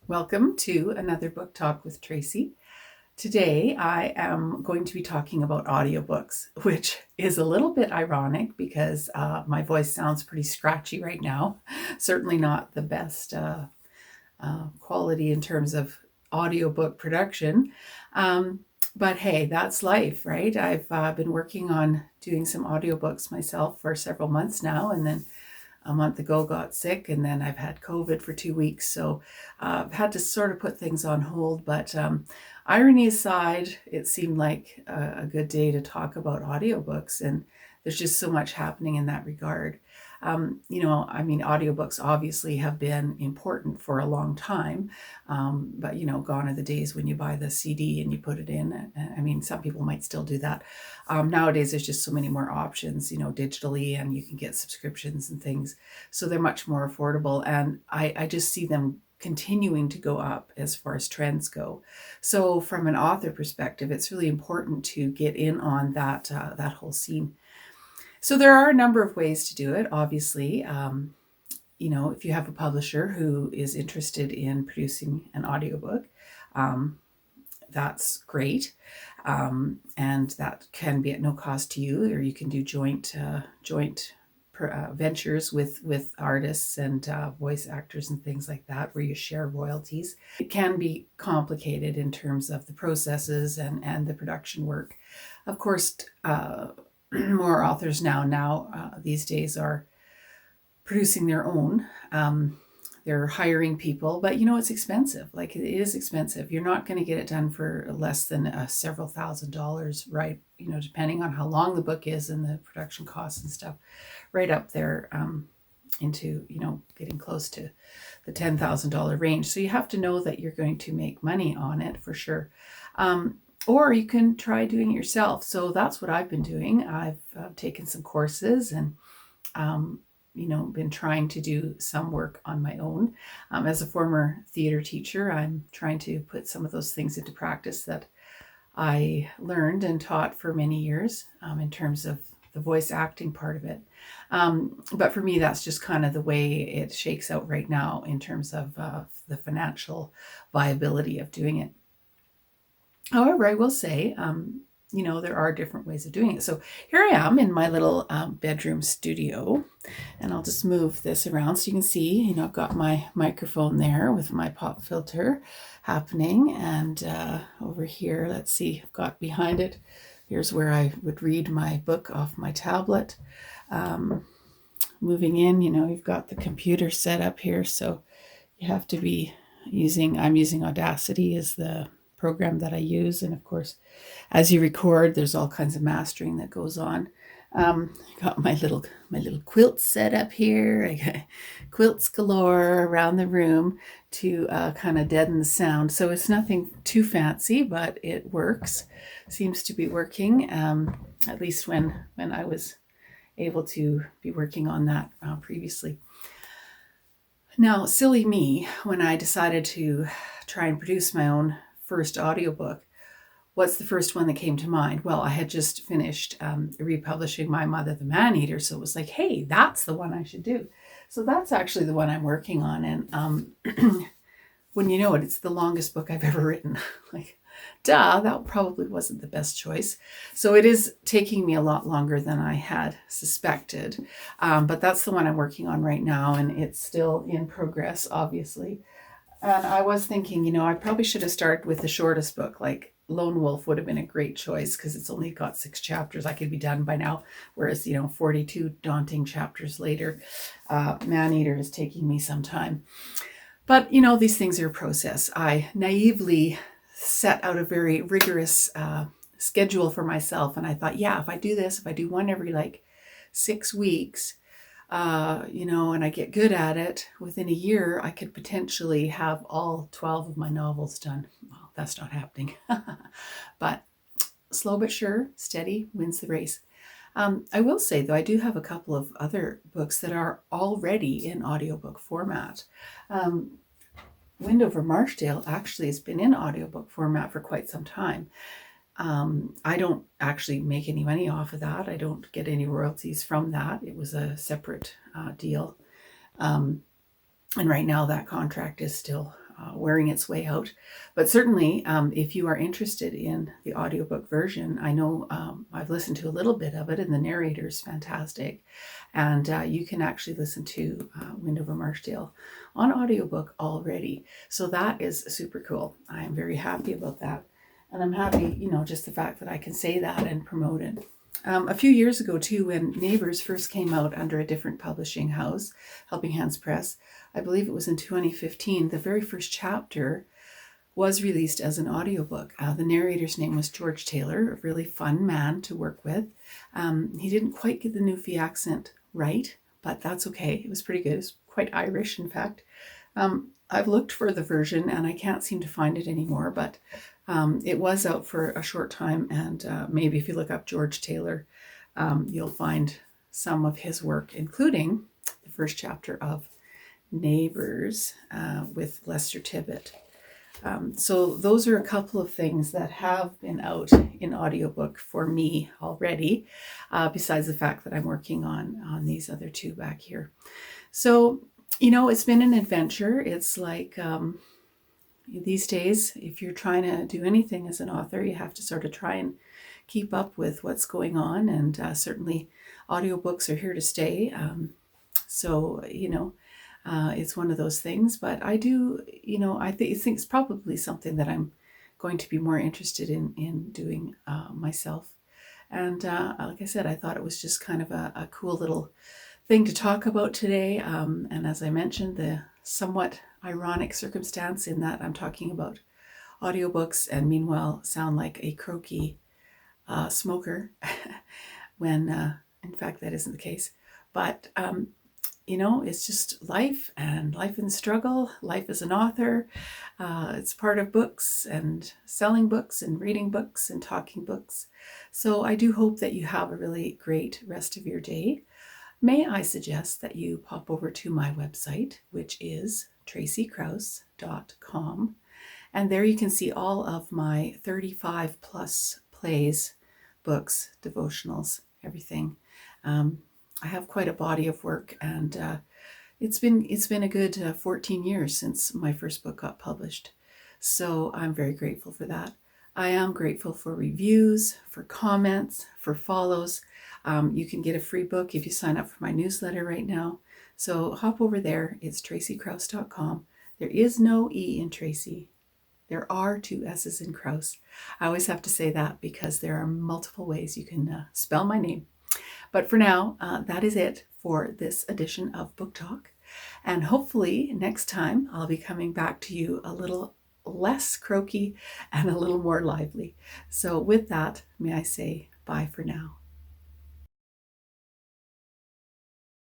Welcome to another book talk with Tracy. Today I am going to be talking about audiobooks, which is a little bit ironic because my voice sounds pretty scratchy right now. Certainly not the best quality in terms of audiobook production. But hey, that's life, right? I've been working on doing some audiobooks myself for several months now, and then a month ago got sick, and then I've had COVID for 2 weeks. So I've had to sort of put things on hold. But irony aside, it seemed like a good day to talk about audiobooks. And there's just so much happening in that regard. Audiobooks obviously have been important for a long time. But gone are the days when you buy the CD and you put it in. Some people might still do that. Nowadays, there's just so many more options, digitally, and you can get subscriptions and things. So they're much more affordable. And I just see them continuing to go up as far as trends go. So from an author perspective, it's really important to get in on that whole scene. So there are a number of ways to do it, obviously. If you have a publisher who is interested in producing an audiobook, that's great. And that can be at no cost to you, or you can do joint ventures with artists and voice actors and things like that, where you share royalties. It can be complicated in terms of the processes and the production work. Of course, more authors now these days are producing their own. They're hiring people, but it's expensive. Like, it is expensive. You're not going to get it done for less than several $1,000s, right? Depending on how long the book is and the production costs and stuff, right up there into, getting close to the $10,000 range. So you have to know that you're going to make money on it for sure. Or you can try doing it yourself. So that's what I've been doing. I've taken some courses and, been trying to do some work on my own. As a former theater teacher, I'm trying to put some of those things into practice that I learned and taught for many years in terms of the voice acting part of it. But for me, that's just kind of the way it shakes out right now in terms of the financial viability of doing it. However, I will say, there are different ways of doing it. So here I am in my little bedroom studio, and I'll just move this around so you can see, I've got my microphone there with my pop filter happening. And over here, let's see, I've got behind it, here's where I would read my book off my tablet. Moving in, you've got the computer set up here. So you have to be I'm using Audacity as the program that I use. And of course, as you record, there's all kinds of mastering that goes on. Got my little quilt set up here. I got quilts galore around the room to kind of deaden the sound. So it's nothing too fancy, but it works. Seems to be working, at least when I was able to be working on that previously. Now, silly me, when I decided to try and produce my own first audiobook, what's the first one that came to mind? Well, I had just finished republishing My Mother the Man-Eater, so it was like, hey, that's the one I should do. So that's actually the one I'm working on, and when you know it, it's the longest book I've ever written. Like, duh, that probably wasn't the best choice. So it is taking me a lot longer than I had suspected, but that's the one I'm working on right now, and it's still in progress, obviously. And I was thinking, I probably should have started with the shortest book. Like Lone Wolf would have been a great choice because it's only got 6 chapters. I could be done by now. Whereas, 42 daunting chapters later, Man-Eater is taking me some time. But, these things are a process. I naively set out a very rigorous schedule for myself. And I thought, yeah, if I do this, if I do one every 6 weeks, and I get good at it, within a year, I could potentially have all 12 of my novels done. Well, that's not happening. But slow but sure, steady wins the race. I will say, though, I do have a couple of other books that are already in audiobook format. Wind Over Marshdale actually has been in audiobook format for quite some time. I don't actually make any money off of that. I don't get any royalties from that. It was a separate deal. And right now that contract is still wearing its way out. But certainly, if you are interested in the audiobook version, I know I've listened to a little bit of it, and the narrator is fantastic. And you can actually listen to Wind Over Marshdale on audiobook already. So that is super cool. I'm very happy about that. And I'm happy, just the fact that I can say that and promote it. A few years ago, too, when Neighbours first came out under a different publishing house, Helping Hands Press, I believe it was in 2015, the very first chapter was released as an audiobook. The narrator's name was George Taylor, a really fun man to work with. He didn't quite get the Newfie accent right, but that's okay. It was pretty good. It was quite Irish, in fact. I've looked for the version and I can't seem to find it anymore, but it was out for a short time, and maybe if you look up George Taylor, you'll find some of his work, including the first chapter of Neighbours with Lester Tibbett. So those are a couple of things that have been out in audiobook for me already, besides the fact that I'm working on these other two back here. So, it's been an adventure. It's like these days, if you're trying to do anything as an author, you have to sort of try and keep up with what's going on. And certainly audiobooks are here to stay. So, it's one of those things. But I do, I think it's probably something that I'm going to be more interested in doing myself. And like I said, I thought it was just kind of a cool little thing to talk about today. And as I mentioned, the somewhat ironic circumstance in that I'm talking about audiobooks and meanwhile sound like a croaky smoker when in fact that isn't the case. But it's just life, and life in struggle, life as an author. It's part of books and selling books and reading books and talking books. So I do hope that you have a really great rest of your day. May I suggest that you pop over to my website, which is tracykrause.com. And there you can see all of my 35 plus plays, books, devotionals, everything. I have quite a body of work, and it's been a good 14 years since my first book got published. So I'm very grateful for that. I am grateful for reviews, for comments, for follows. You can get a free book if you sign up for my newsletter right now. So hop over there. It's tracykrause.com. There is no E in Tracy. There are 2 S's in Krause. I always have to say that because there are multiple ways you can spell my name. But for now, that is it for this edition of Book Talk. And hopefully next time I'll be coming back to you a little less croaky and a little more lively. So with that, may I say bye for now.